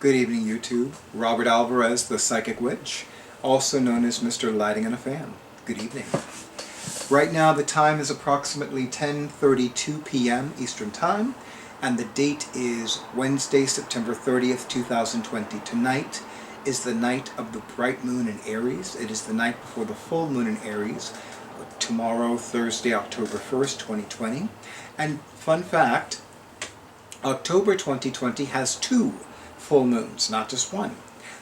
Good evening, YouTube. Robert Alvarez, the Psychic Witch, also known as Mr. Lighting and a Fan. Good evening. Right now the time is approximately 10:32 p.m. Eastern Time, and the date is Wednesday, September 30th, 2020. Tonight is the night of the bright moon in Aries. It is the night before the full moon in Aries. Tomorrow, Thursday, October 1st, 2020. And fun fact, October 2020 has two full moons, not just one.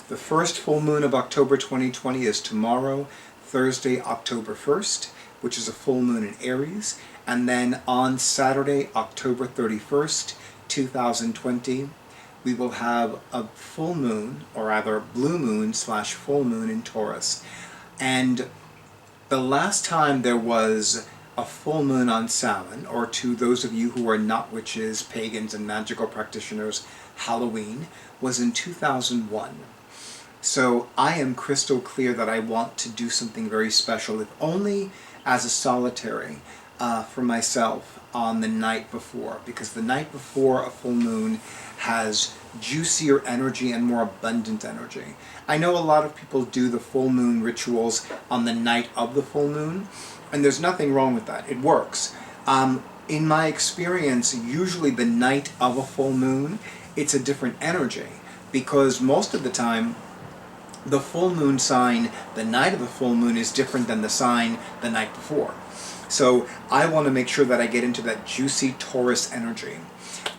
The first full moon of October 2020 is tomorrow, Thursday, October 1st, which is a full moon in Aries. And then on Saturday, October 31st, 2020, we will have a full moon, or rather blue moon / full moon in Taurus. And the last time there was a full moon on Samhain, or to those of you who are not witches, pagans, and magical practitioners, Halloween, was in 2001. So I am crystal clear that I want to do something very special, if only as a solitary, for myself on the night before, because the night before a full moon has juicier energy and more abundant energy. I know a lot of people do the full moon rituals on the night of the full moon, and there's nothing wrong with that. It works. In my experience, usually the night of a full moon, it's a different energy, because most of the time the full moon sign the night of the full moon is different than the sign the night before. So I want to make sure that I get into that juicy Taurus energy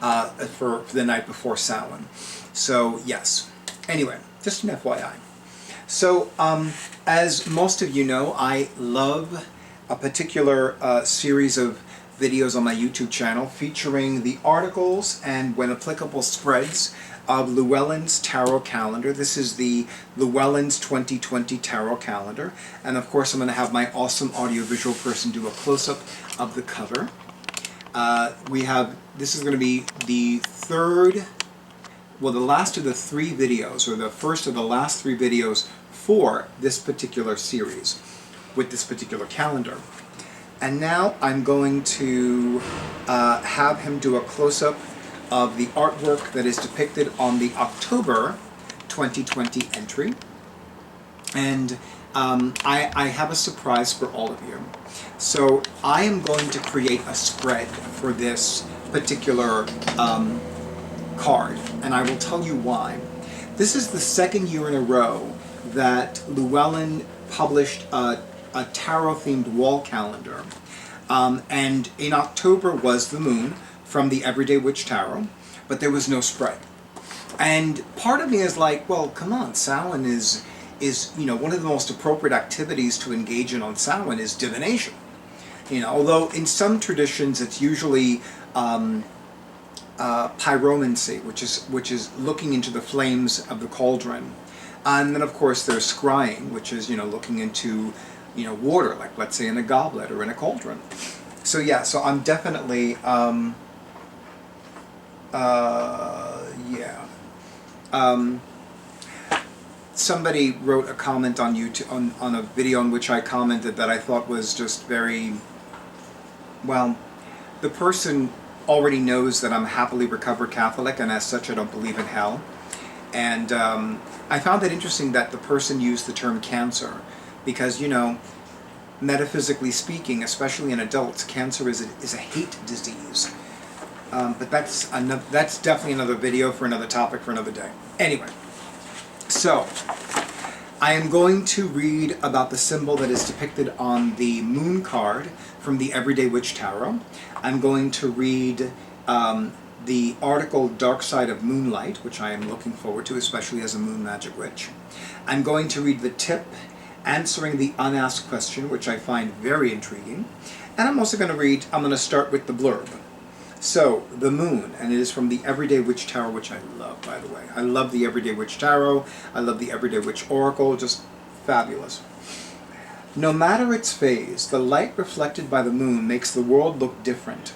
for the night before Samhain. So yes. Anyway, just an FYI. So as most of you know, I love a particular series of videos on my YouTube channel featuring the articles and, when applicable, spreads of Llewellyn's tarot calendar. This is the Llewellyn's 2020 tarot calendar, and of course I'm going to have my awesome audiovisual person do a close-up of the cover. This is going to be the last of the three videos, or the first of the last three videos for this particular series with this particular calendar. And now I'm going to have him do a close-up of the artwork that is depicted on the October 2020 entry. And I have a surprise for all of you. So I am going to create a spread for this particular card, and I will tell you why. This is the second year in a row that Llewellyn published a tarot-themed wall calendar. And in October was the moon from the Everyday Witch Tarot, but there was no spread. And part of me is like, well, come on, Samhain is one of the most appropriate activities to engage in on Samhain is divination. Although in some traditions it's usually pyromancy, which is looking into the flames of the cauldron. And then of course there's scrying, which is looking into water, like let's say in a goblet or in a cauldron. So yeah, so I'm definitely somebody wrote a comment on YouTube on a video on which I commented that I thought was just very, well, the person already knows that I'm a happily recovered Catholic, and as such I don't believe in hell. And I found it interesting that the person used the term cancer, because metaphysically speaking, especially in adults, cancer is a hate disease. But that's definitely another video for another topic for another day. Anyway, so I am going to read about the symbol that is depicted on the moon card from the Everyday Witch Tarot. I'm going to read the article Dark Side of Moonlight, which I am looking forward to, especially as a moon magic witch. I'm going to read the tip answering the unasked question, which I find very intriguing. And I'm also going to start with the blurb. So, the moon, and it is from the Everyday Witch Tarot, which I love, by the way. I love the Everyday Witch Tarot. I love the Everyday Witch Oracle. Just fabulous. No matter its phase, the light reflected by the moon makes the world look different.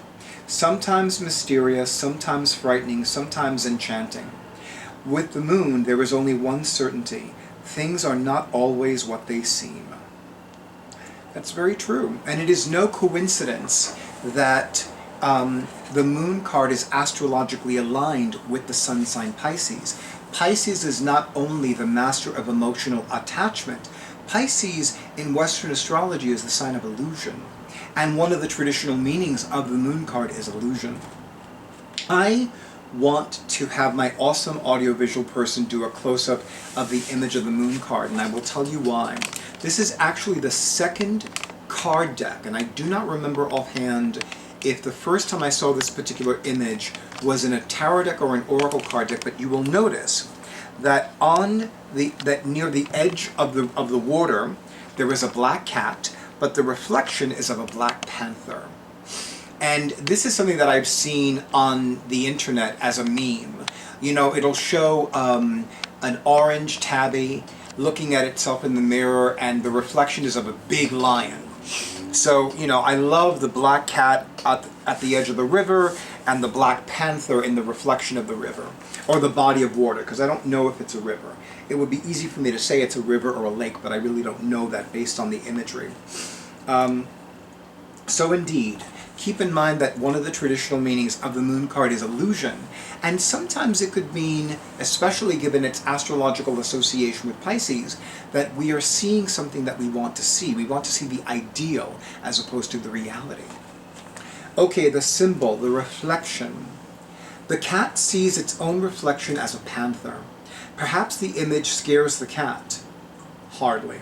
Sometimes mysterious, sometimes frightening, sometimes enchanting. With the moon, there is only one certainty. Things are not always what they seem. That's very true. And it is no coincidence that the moon card is astrologically aligned with the sun sign Pisces, Pisces is not only the master of emotional attachment, Pisces in Western astrology is the sign of illusion. And one of the traditional meanings of the moon card is illusion. I want to have my awesome audiovisual person do a close-up of the image of the moon card, and I will tell you why. This is actually the second card deck, and I do not remember offhand if the first time I saw this particular image was in a tarot deck or an oracle card deck, but you will notice that near the edge of the water there is a black cat, but the reflection is of a black panther. And this is something that I've seen on the internet as a meme. You know, it'll show an orange tabby looking at itself in the mirror, and the reflection is of a big lion. So, you know, I love the black cat at the edge of the river and the black panther in the reflection of the river, or the body of water, because I don't know if it's a river. It would be easy for me to say it's a river or a lake, but I really don't know that based on the imagery. So indeed, keep in mind that one of the traditional meanings of the moon card is illusion, and sometimes it could mean, especially given its astrological association with Pisces, that we are seeing something that we want to see. We want to see the ideal as opposed to the reality. Okay, the symbol, the reflection. The cat sees its own reflection as a panther. Perhaps the image scares the cat. Hardly.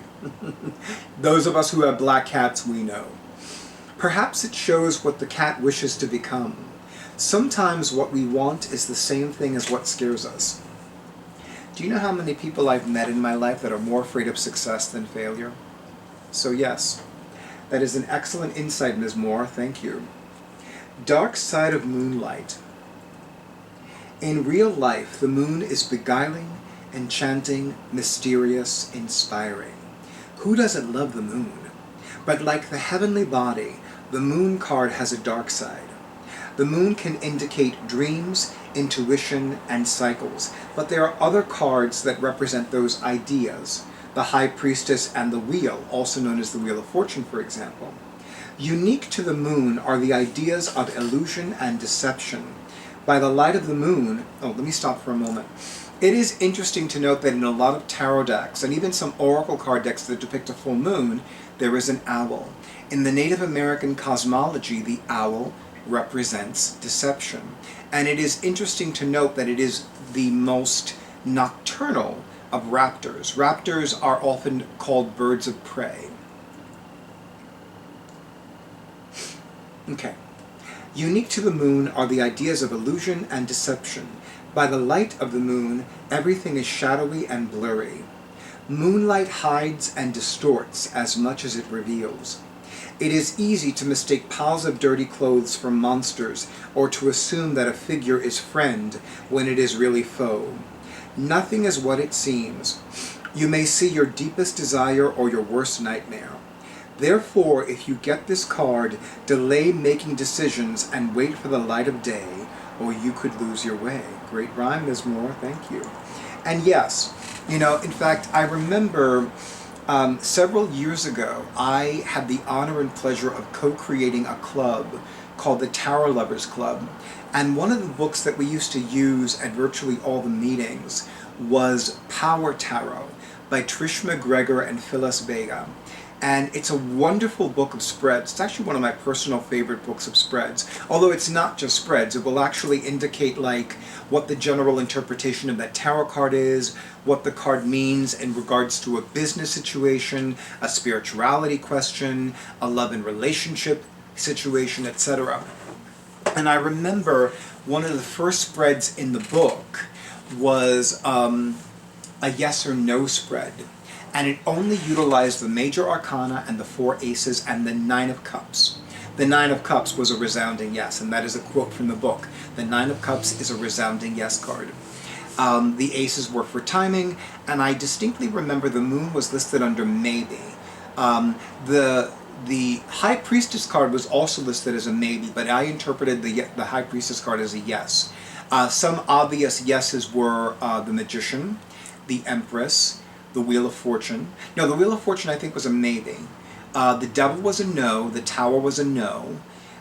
Those of us who have black cats, we know. Perhaps it shows what the cat wishes to become. Sometimes what we want is the same thing as what scares us. Do you know how many people I've met in my life that are more afraid of success than failure? So yes, that is an excellent insight, Ms. Moore. Thank you. Dark side of moonlight. In real life, the moon is beguiling, enchanting, mysterious, inspiring. Who doesn't love the moon? But like the heavenly body, the moon card has a dark side. The moon can indicate dreams, intuition, and cycles, but there are other cards that represent those ideas. The High Priestess and the Wheel, also known as the Wheel of Fortune, for example. Unique to the moon are the ideas of illusion and deception. By the light of the moon, let me stop for a moment. It is interesting to note that in a lot of tarot decks, and even some oracle card decks that depict a full moon, there is an owl. In the Native American cosmology, the owl represents deception. And it is interesting to note that it is the most nocturnal of raptors. Raptors are often called birds of prey. Okay. Unique to the moon are the ideas of illusion and deception. By the light of the moon, everything is shadowy and blurry. Moonlight hides and distorts as much as it reveals. It is easy to mistake piles of dirty clothes for monsters, or to assume that a figure is friend when it is really foe. Nothing is what it seems. You may see your deepest desire or your worst nightmare. Therefore, if you get this card, delay making decisions and wait for the light of day, or you could lose your way. Great rhyme, Ms. Moore, thank you. And yes, you know, in fact, I remember several years ago, I had the honor and pleasure of co-creating a club called the Tarot Lovers Club. And one of the books that we used to use at virtually all the meetings was Power Tarot by Trish McGregor and Phyllis Vega. And it's a wonderful book of spreads. It's actually one of my personal favorite books of spreads. Although it's not just spreads, it will actually indicate like what the general interpretation of that tarot card is, what the card means in regards to a business situation, a spirituality question, a love and relationship situation, etc. And I remember one of the first spreads in the book was a yes or no spread. And it only utilized the major arcana and the 4 aces and the 9 of cups. The 9 of cups was a resounding yes, and that is a quote from the book. The 9 of cups is a resounding yes card. The aces were for timing, and I distinctly remember the moon was listed under maybe. The High Priestess card was also listed as a maybe, but I interpreted the High Priestess card as a yes. Some obvious yeses were the Magician, the Empress, the Wheel of Fortune. No, the Wheel of Fortune I think was a maybe. The Devil was a no. The Tower was a no.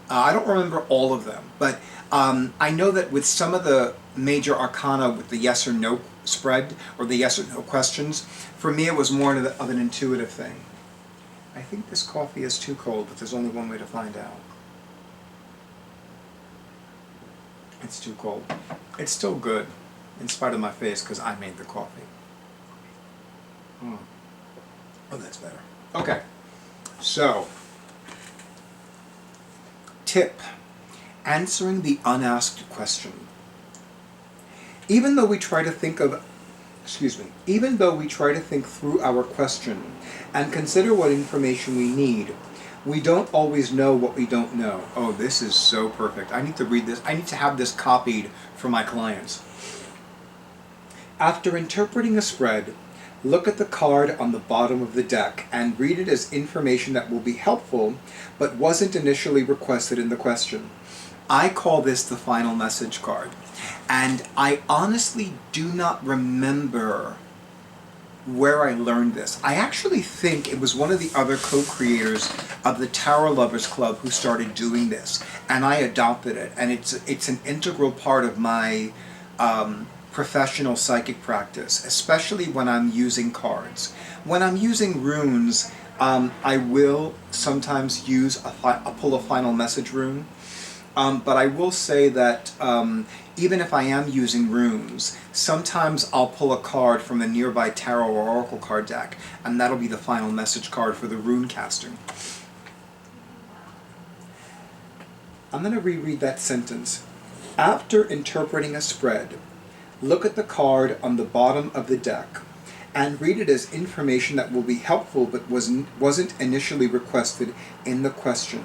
I don't remember all of them, but I know that with some of the major arcana with the yes or no spread, or the yes or no questions. For me, it was more of an intuitive thing. I think this coffee is too cold, but there's only one way to find out. It's too cold. It's still good, in spite of my face, because I made the coffee. Oh, that's better. Okay, so, tip, answering the unasked question. Even though we try to think through our question and consider what information we need, we don't always know what we don't know. Oh, this is so perfect. I need to read this. I need to have this copied for my clients. After interpreting a spread, look at the card on the bottom of the deck and read it as information that will be helpful but wasn't initially requested in the question. I call this the final message card. And I honestly do not remember where I learned this. I actually think it was one of the other co-creators of the Tarot Lovers Club who started doing this, and I adopted it, and it's an integral part of my professional psychic practice, especially when I'm using cards. When I'm using runes, I will sometimes use pull a final message rune, but I will say that even if I am using runes, sometimes I'll pull a card from a nearby tarot or oracle card deck, and that'll be the final message card for the rune casting. I'm going to reread that sentence. After interpreting a spread, look at the card on the bottom of the deck and read it as information that will be helpful but wasn't initially requested in the question.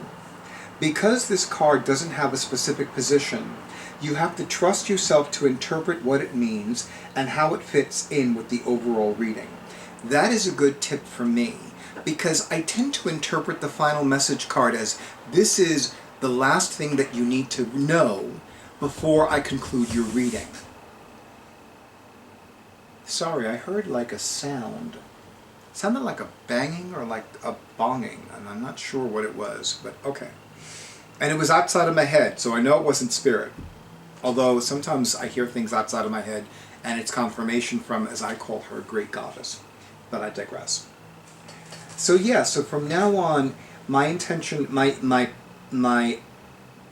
Because this card doesn't have a specific position, you have to trust yourself to interpret what it means and how it fits in with the overall reading. That is a good tip for me, because I tend to interpret the final message card as this is the last thing that you need to know before I conclude your reading. Sorry, I heard like a sound. It sounded like a banging or like a bonging, and I'm not sure what it was, but okay. And it was outside of my head, so I know it wasn't spirit. Although sometimes I hear things outside of my head, and it's confirmation from, as I call her, great goddess. But I digress. So yeah, so from now on, my intention,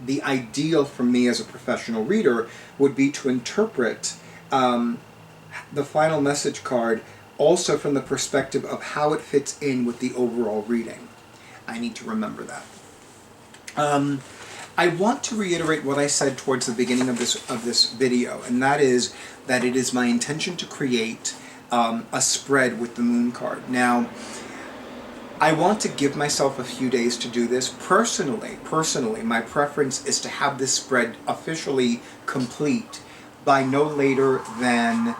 the ideal for me as a professional reader would be to interpret the final message card also from the perspective of how it fits in with the overall reading. I need to remember that. I want to reiterate what I said towards the beginning of this video, and that is that it is my intention to create a spread with the moon card. Now, I want to give myself a few days to do this. Personally, my preference is to have this spread officially complete by no later than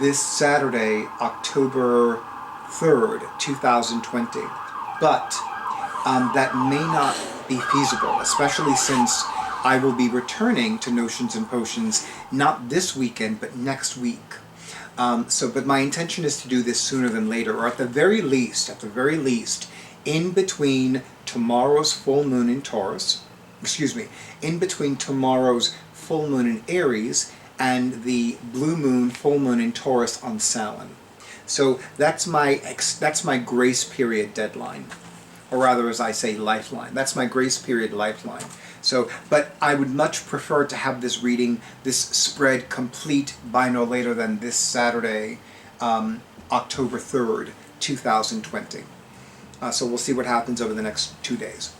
this Saturday, October 3rd, 2020. But that may not be feasible, especially since I will be returning to Notions and Potions not this weekend, but next week. But my intention is to do this sooner than later, or at the very least, in between tomorrow's full moon in Taurus, in between tomorrow's full moon in Aries and the blue moon, full moon in Taurus on Samhain. So that's my grace period deadline. Or rather, as I say, lifeline. That's my grace period lifeline. So, but I would much prefer to have this reading, this spread complete by no later than this Saturday, October 3rd, 2020. So we'll see what happens over the next 2 days.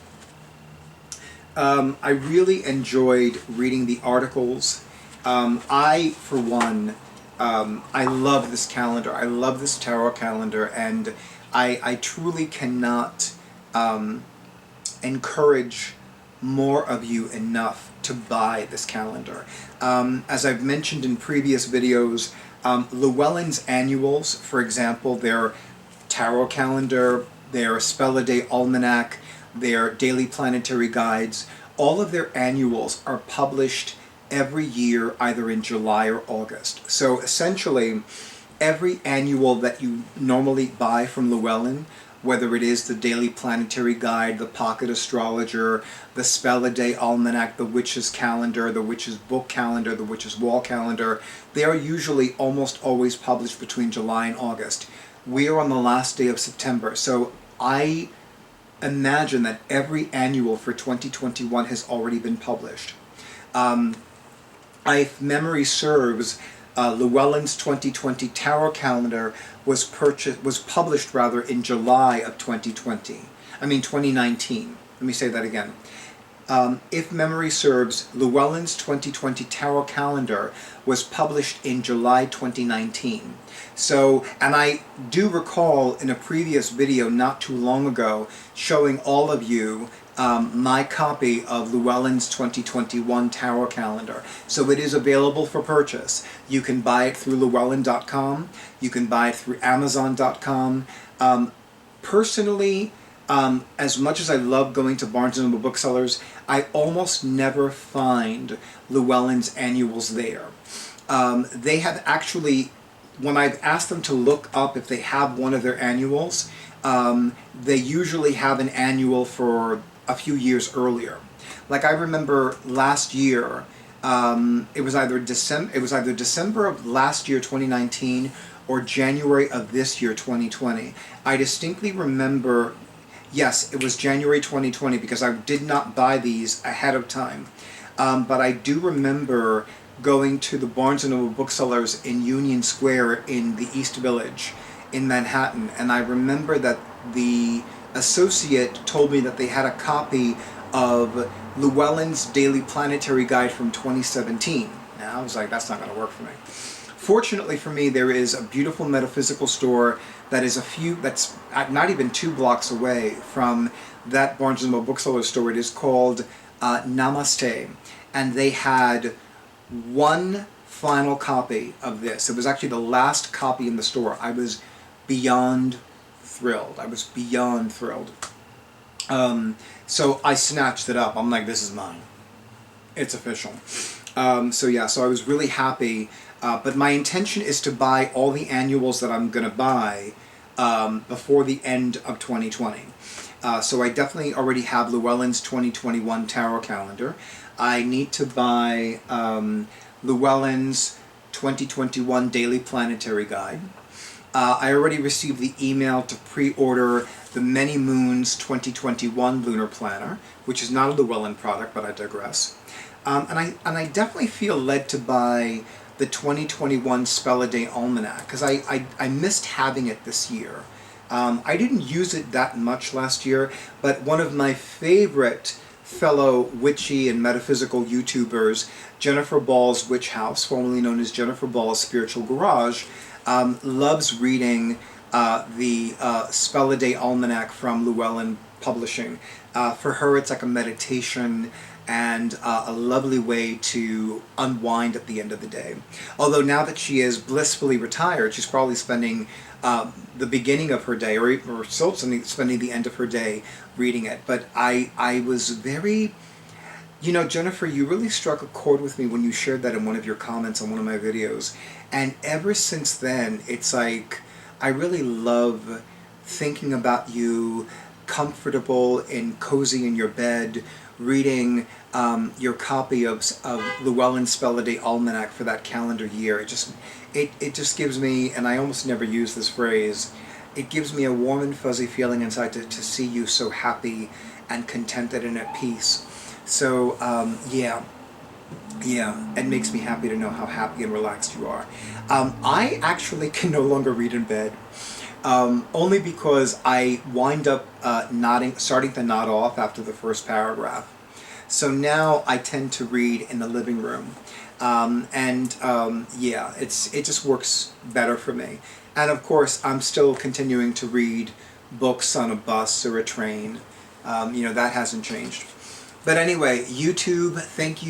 I really enjoyed reading the articles. I, for one, I love this calendar. I love this tarot calendar, and I truly cannot encourage more of you enough to buy this calendar. As I've mentioned in previous videos, Llewellyn's annuals, for example, their tarot calendar, their Spell A Day Almanac, their daily planetary guides, all of their annuals are published every year either in July or August. So essentially, every annual that you normally buy from Llewellyn whether it is the Daily Planetary Guide, the Pocket Astrologer, the Spell A Day Almanac, the Witch's Calendar, the Witch's Book Calendar, the Witch's Wall Calendar. They are usually almost always published between July and August. We are on the last day of September, so I imagine that every annual for 2021 has already been published. If memory serves, Llewellyn's 2020 Tarot Calendar was published in July of 2019. Let me say that again. If memory serves, Llewellyn's 2020 Tarot Calendar was published in July 2019. So, and I do recall in a previous video not too long ago showing all of you my copy of Llewellyn's 2021 Tarot Calendar. So it is available for purchase. You can buy it through Llewellyn.com. You can buy it through Amazon.com. Personally, as much as I love going to Barnes & Noble booksellers, I almost never find Llewellyn's annuals there. They have actually, when I've asked them to look up if they have one of their annuals, they usually have an annual for a few years earlier. Like I remember last year, it was either December of last year, 2019, or January of this year, 2020. I distinctly remember, yes, it was January 2020 because I did not buy these ahead of time. But I do remember going to the Barnes & Noble booksellers in Union Square in the East Village in Manhattan, and I remember that the associate told me that they had a copy of Llewellyn's Daily Planetary Guide from 2017. Now I was like, that's not going to work for me. Fortunately for me, there is a beautiful metaphysical store that is that's not even 2 blocks away from that Barnes & Noble bookseller store. It is called Namaste, and they had one final copy of this. It was actually the last copy in the store. I was beyond thrilled. So I snatched it up. I'm like, this is mine. It's official. So I was really happy. But my intention is to buy all the annuals that I'm going to buy before the end of 2020. So I definitely already have Llewellyn's 2021 Tarot Calendar. I need to buy Llewellyn's 2021 Daily Planetary Guide. I already received the email to pre-order the Many Moons 2021 Lunar Planner, which is not a Llewellyn product, but I digress. And I definitely feel led to buy the 2021 Spell A Day Almanac, because I missed having it this year. I didn't use it that much last year, but one of my favorite fellow witchy and metaphysical YouTubers, Jennifer Ball's Witch House, formerly known as Jennifer Ball's Spiritual Garage, loves reading the Spell A Day Almanac from Llewellyn Publishing. For her, it's like a meditation and a lovely way to unwind at the end of the day. Although now that she is blissfully retired, she's probably spending the beginning of her day, or still spending the end of her day reading it. But I was very, Jennifer, you really struck a chord with me when you shared that in one of your comments on one of my videos. And ever since then, it's like, I really love thinking about you, comfortable and cozy in your bed, reading your copy of Llewellyn's Spell A Day Almanac for that calendar year. It just gives me, and I almost never use this phrase, it gives me a warm and fuzzy feeling inside to see you so happy and contented and at peace. So, yeah, it makes me happy to know how happy and relaxed you are. I actually can no longer read in bed, only because I wind up starting to nod off after the first paragraph. So now I tend to read in the living room. It just works better for me. And of course, I'm still continuing to read books on a bus or a train. That hasn't changed. But anyway, YouTube, thank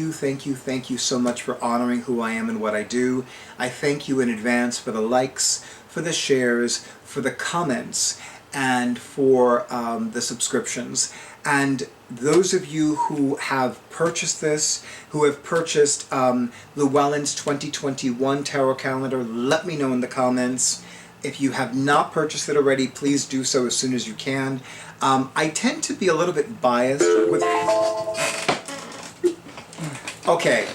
you so much for honoring who I am and what I do. I thank you in advance for the likes, for the shares, for the comments, and for the subscriptions. And those of you who have purchased this, who have purchased Llewellyn's 2021 Tarot Calendar, let me know in the comments. If you have not purchased it already, please do so as soon as you can. I tend to be a little bit biased with... Okay,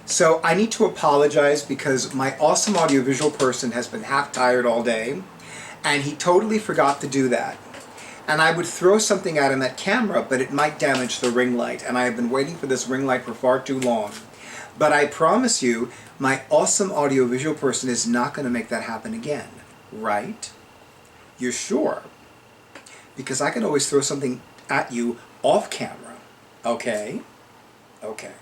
so I need to apologize because my awesome audiovisual person has been half tired all day, and he totally forgot to do that. And I would throw something at him at camera, but it might damage the ring light, and I have been waiting for this ring light for far too long. But I promise you, my awesome audiovisual person is not going to make that happen again, right? You're sure? Because I can always throw something at you off camera, okay? Okay.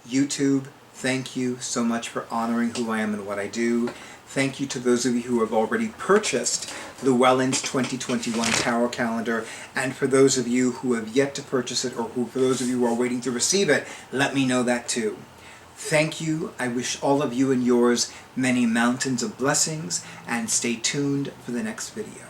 YouTube, thank you so much for honoring who I am and what I do. Thank you to those of you who have already purchased Llewellyn's 2021 Tarot Calendar, and for those of you who have yet to purchase it, or for those of you who are waiting to receive it, let me know that too. Thank you. I wish all of you and yours many mountains of blessings, and stay tuned for the next video.